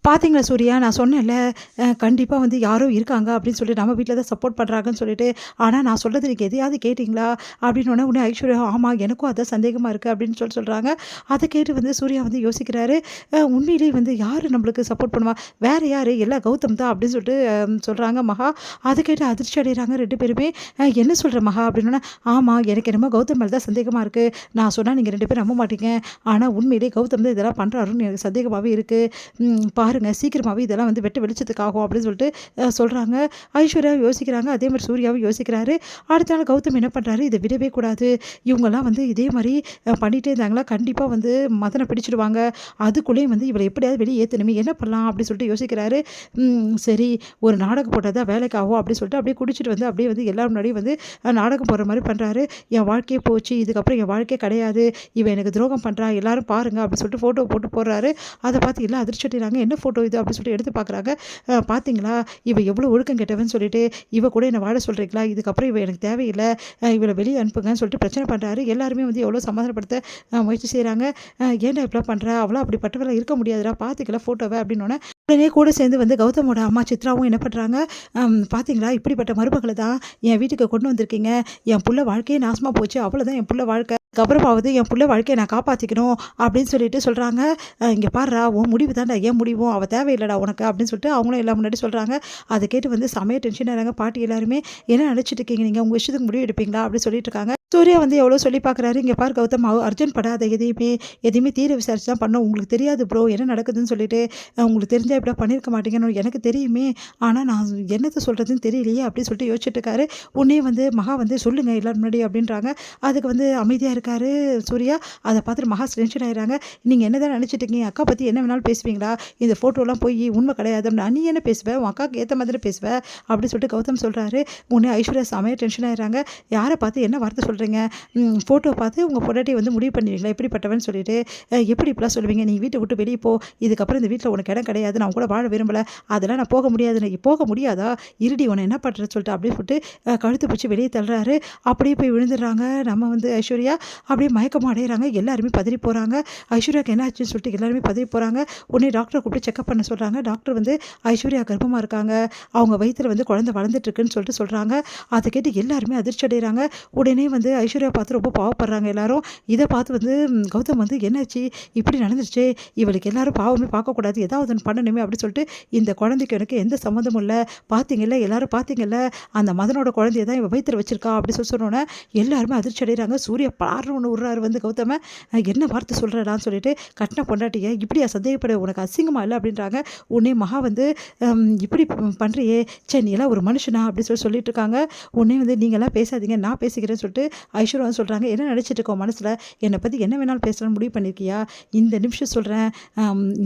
பார்த்தீங்களா சூர்யா, நான் சொன்னேன்ல, கண்டிப்பா வந்து யாரோ இருக்காங்க அப்படின்னு சொல்லி நம்ம வீட்ல தான் சப்போர்ட் பண்றாங்கன்னு சொல்லிட்டு. ஆனா நான் சொல்றது நீங்க எதையாவது கேட்டீங்களா? அப்படின்னோனே உடனே ஐஸ்வர்யா, ஆமா எனக்கும் அதான் சந்தேகமா இருக்கு அப்படின்னு சொல்றாங்க. அத கேட்டு வந்து சூர்யா வந்து யோசிக்கிறாரு. உண்மையிலேயே வந்து யாரு நம்மளுக்கு சப்போர்ட் பண்ணுவா? வேற யாரு? எல்லாம் கௌதம் தான் அப்படின்னு சொல்லிட்டு சொல்றாங்க மகா. அத கேட்டு அதிர்ச்சி அடையறாங்க 2 பேருமே. என்ன சொல்ற மகா? அப்படின்னோனே, ஆமா எனக்கு என்னமோ கௌதம் மேல தான் சந்தேகமா இருக்கு. நான் சொன்னா நீங்க 2 பேரும் நம்ப மாட்டீங்க. ஆனா உண்மையிலேயே கௌதம் தான் இதெல்லாம் பண்றாருன்னு எனக்கு சந்தேகமாவே இருக்கு. பாருங்க சீக்கிரமாவே இதெல்லாம் வந்து வெட்ட வெளிச்சத்துக்கு ஆகும் அப்படின்னு சொல்லிட்டு சொல்றாங்க. ஐஸ்வர்யா யோசிக்கிறாங்க. அதே மாரி சூர்யாவும் யோசிக்கிறாரு. அடுத்த நாள் கௌதம் என்ன பண்றாரு, இத விடவே கூடாது. இவங்கலாம் வந்து இதே மாரி பண்ணிட்டே இருந்தாங்கன்னா, கண்டிப்பா வந்து மதன பிடிச்சிடுவாங்க. அதுக்குள்ளேயும் வந்து இவள எப்படியாவது வெளிய ஏத்தணுமே, என்ன பண்ணலாம் அப்படின்னு சொல்லிட்டு யோசிக்கிறாரு. சரி ஒரு நாடகம் போட்டா தான் வேலைக்கு ஆகும் அப்படின்னு சொல்லிட்டு அப்படியே குடிச்சிட்டு வந்து அப்படியே வந்து எல்லார் முன்னாடியும் வந்து நாடகம் போடுற மாரி பண்றாரு. என் வாழ்க்கையே போச்சு. இதுக்கப்புறம் என் வாழ்க்கையே கிடையாது. இவ எனக்கு துரோகம் பண்றா. எல்லாரும் பாருங்க அப்படின்னு சொல்லிட்டு ஃபோட்டோ போட்டு போடுறாரு. அத பார்த்து எல்லாம் அதிர்ச்சி அடைறாங்க. என்ன ஃபோட்டோ இது அப்படின்னு சொல்லிட்டு எடுத்து பார்க்குறாங்க. பார்த்தீங்களா, இவ எவ்வளோ ஒழுக்கம் கெட்டவன்னு சொல்லிட்டு, இவ கூட என்ன வாழ சொல்றீங்களா? இதுக்கப்புறம் இவ எனக்கு தேவையில்ல. இவள வெளிய அனுப்புங்கன்னு சொல்லிட்டு பிரச்சனை பண்றாரு. எல்லாருமே வந்து எவ்வளோ சமாதானப்படுத்த முயற்சி செய்றாங்க. ஏன்டா இப்படிலாம் பண்ற? அவளாம் அப்படிப்பட்டவளா இருக்க முடியாதுடா. பார்த்துக்கல ஃபோட்டோவ அப்படின்னோனே, உடனே கூட சேர்ந்து வந்து கௌதமோட அம்மா சித்ராவும் என்ன பண்றாங்க, பார்த்தீங்களா இப்படிப்பட்ட மருமகள தான் என் வீட்டுக்கு கொண்டு வந்திருக்கீங்க. என் புள்ள வாழ்க்கையே நாசமா போச்சு. அவ்வளோதான் என் புள்ள வாழ்க்கை. அதுக்கப்புறமாவது என் புள்ள வாழ்க்கைய நான் காப்பாத்திக்கணும் அப்படின்னு சொல்லிட்டு சொல்றாங்க. இங்க பார்றா உன் முடிவு தான்டா என் முடிவும். அவ தேவையில்லடா உனக்கு அப்படின்னு சொல்லிட்டு அவங்களும் எல்லாம் முன்னாடி சொல்றாங்க. அத கேட்டு வந்து செமையா டென்ஷன் ஆறாங்க பாட்டி எல்லாருமே. என்ன நினைச்சிட்டு இருக்கீங்க நீங்க? உங்க இஷ்டத்துக்கு முடிவு எடுப்பீங்களா? அப்படின்னு சொல்லிட்டு இருக்காங்க. சூர்யா வந்து எவ்வளோ சொல்லி பார்க்குறாரு. இங்க பாரு கௌதம் அர்ஜென்ட் படாத எதையுமே தீர விசாரிச்சு தான் பண்ணோம். உங்களுக்கு தெரியாது ப்ரோ என்ன நடக்குதுன்னு சொல்லிட்டு. உங்களுக்கு தெரிஞ்சா இப்படிலாம் பண்ணியிருக்க மாட்டீங்கன்னு எனக்கு தெரியுமே. ஆனா நான் என்னத்த சொல்றதுன்னு தெரியலையே அப்படின்னு சொல்லிட்டு யோசிச்சுட்டு இருக்காரு. உடனே வந்து மகா வந்து சொல்லுங்க எல்லாரும் முன்னாடி அப்படின்றாங்க. அதுக்கு வந்து அமைதியா இருக்காரு சூர்யா. அத பார்த்துட்டு மகா டென்ஷன் ஆயிடுறாங்க. நீங்க என்னதான் நினைச்சிட்டு இருக்கீங்க? அக்கா பத்தி என்ன வேணாலும் பேசுவீங்களா? இந்த ஃபோட்டோலாம் போய் உண்மை கிடையாது அப்படின்னா, நீ என்ன பேசுவ? உன் அக்காவுக்கு ஏத்த மாதிரி பேசுவ அப்படின்னு சொல்லிட்டு கௌதம் சொல்றாரு. உடனே ஐஸ்வர்யா செமையா டென்ஷன் ஆயிடுறாங்க. யார பார்த்து என்ன வார்த்தை சொல்றீங்க? ஃபோட்டோ பார்த்து உங்க பொண்டாட்டி வந்து முடிவு பண்ணிடுவீங்களா எப்படிப்பட்டவன்னு சொல்லிட்டு. எப்படி இப்படிலாம் சொல்லுவீங்க? நீ வீட்டை விட்டு வெளியே போ. இதுக்கப்புறம் இந்த வீட்டில் உனக்கு இடம் கிடையாது. நான் கூட வாழ விரும்பல. அதெல்லாம் நான் போக முடியாது. நான் போக முடியாதா? இருடி உன்னை என்ன பண்ணுறேன்னு சொல்லிட்டு அப்படியே போட்டு கழுத்து பிடிச்சி வெளியே தள்ளுறாரு. அப்படியே போய் விழுந்துடுறாங்க. நம்ம வந்து ஐஸ்வர்யா அப்படியே மயக்கம் அடைகிறாங்க. எல்லாருமே பதறி போகிறாங்க. ஐஸ்வர்யாவுக்கு என்ன ஆச்சுன்னு சொல்லிட்டு எல்லாருமே பதறி போகிறாங்க. உடனே டாக்டரை கூப்பிட்டு செக்அப் பண்ண சொல்கிறாங்க. டாக்டர் வந்து ஐஸ்வர்யா கர்ப்பமாக இருக்காங்க. அவங்க வயிற்றில் வந்து குழந்தை வளர்ந்துட்டு இருக்குன்னு சொல்லிட்டு சொல்கிறாங்க. அதை கேட்டு எல்லாருமே அதிர்ச்சி அடைகிறாங்க. உடனே வந்து ஐஸ்வர்யா பார்த்து ரொம்ப பாவப்படுறாங்க எல்லாரும். இதை பார்த்து வந்து கௌதம் வந்து என்னாச்சு இப்படி நடந்துருச்சு, இவளுக்கு எல்லாரும் பாவமே பார்க்கக்கூடாது, ஏதாவது ஒன்று பண்ணணுமே அப்படின்னு சொல்லிட்டு இந்த குழந்தைக்கு எனக்கு எந்த சம்மந்தமும் இல்லை. பார்த்தீங்கல்ல எல்லாரும் பார்த்தீங்கல்ல அந்த மதனோட குழந்தைய தான் இவ வயிற்றுல வச்சிருக்கா அப்படி சொன்னோன்னே எல்லாருமே அதிர்ச்சி அடைகிறாங்க. சூர்யா பாருன்னு ஒன்று விட்றாரு வந்து கௌதம. என்ன வார்த்தை சொல்கிறடான்னு சொல்லிட்டு, கட்டின பொண்டாட்டிய இப்படியா சந்தேகப்பட உனக்கு அசிங்கமா இல்லை அப்படின்றாங்க. உடனே மகா வந்து இப்படி பண்ணுறியே, சே நீ எல்லாம் ஒரு மனுஷனா அப்படி சொல்லிட்டு இருக்காங்க. உடனே வந்து நீங்கள்லாம் பேசாதீங்க நான் பேசிக்கிறேன்னு சொல்லிட்டு ஐஸ்வர்யா சொல்கிறாங்க. என்ன நினச்சிட்டு இருக்கோம் மனசில்? என்னை பற்றி என்ன வேணாலும் பேசலாம்னு முடிவு பண்ணியிருக்கியா? இந்த நிமிஷம் சொல்கிறேன்,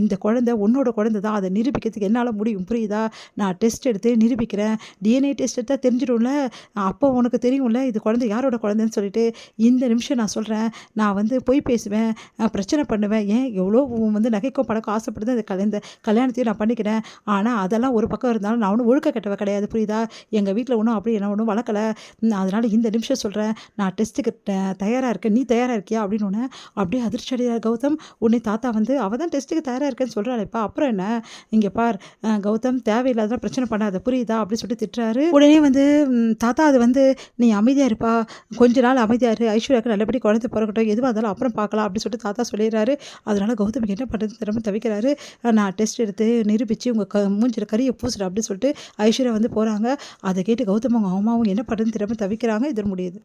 இந்த குழந்தை உன்னோட குழந்தை தான். அதை நிரூபிக்கிறதுக்கு என்னால் முடியும் புரியுதா? நான் டெஸ்ட் எடுத்து நிரூபிக்கிறேன். டிஎன்ஏ டெஸ்ட் எடுத்தால் தெரிஞ்சிடும்ல. அப்போ உனக்கு தெரியும்ல இது குழந்தை யாரோட குழந்தைன்னு சொல்லிட்டு. இந்த நிமிஷம் நான் சொல்கிறேன், நான் வந்து பொய் பேசுவேன், பிரச்சனை பண்ணுவேன். ஏன் எவ்வளோ வந்து நகைக்கும் பழக்கம் ஆசைப்படுது. இந்த கல்யாணத்தையும் நான் பண்ணிக்கிறேன். ஆனால் அதெல்லாம் ஒரு பக்கம் இருந்தாலும் நான் ஒன்றும் ஒழுக்க கெட்டவ கிடையாது புரியுதா? எங்கள் வீட்டில் ஒன்றும் அப்படி என்ன ஒன்றும் வளர்க்கலை. அதனால் இந்த நிமிஷம் சொல்கிறேன், நான் டெஸ்ட்டுக்கு தயாராக இருக்கேன். நீ தயாராக இருக்கியா அப்படின்னு அப்படியே அதிர்ச்சி அடைகிறார் கௌதம். உடனே தாத்தா வந்து அவள் தான் டெஸ்ட்டுக்கு தயாராக இருக்கேன்னு சொல்கிறாளேப்பா அப்புறம் என்ன? இங்கே பார் கௌதம் தேவையில்லாத பிரச்சனை பண்ணாத புரியுதா அப்படி சொல்லிட்டு திட்டுறாரு. உடனே வந்து தாத்தா அது வந்து நீ அமைதியாக இருப்பா, கொஞ்ச நாள் அமைதியாக இரு, ஐஸ்வர்யாவுக்கு நல்லபடி குழந்தை பிறக்கட்டும், எதுவாக இருந்தாலும் அப்புறம் பார்க்கலாம் அப்படி சொல்லிட்டு தாத்தா சொல்லிடுறாரு. அதனால் கௌதம் என்ன பண்ணுறது திரும்ப தவிக்கிறாரு. நான் டெஸ்ட் எடுத்து நிரூபித்து உங்கள் மூஞ்சில் கறியை பூசுகிறேன் அப்படின்னு சொல்லிட்டு ஐஸ்வர்யா வந்து போகிறாங்க. அதை கேட்டு கௌதம் அவங்க அம்மாவும் என்ன பண்ணுறதுன்னு திரும்ப தவிக்கிறாங்க. இது முடியுது.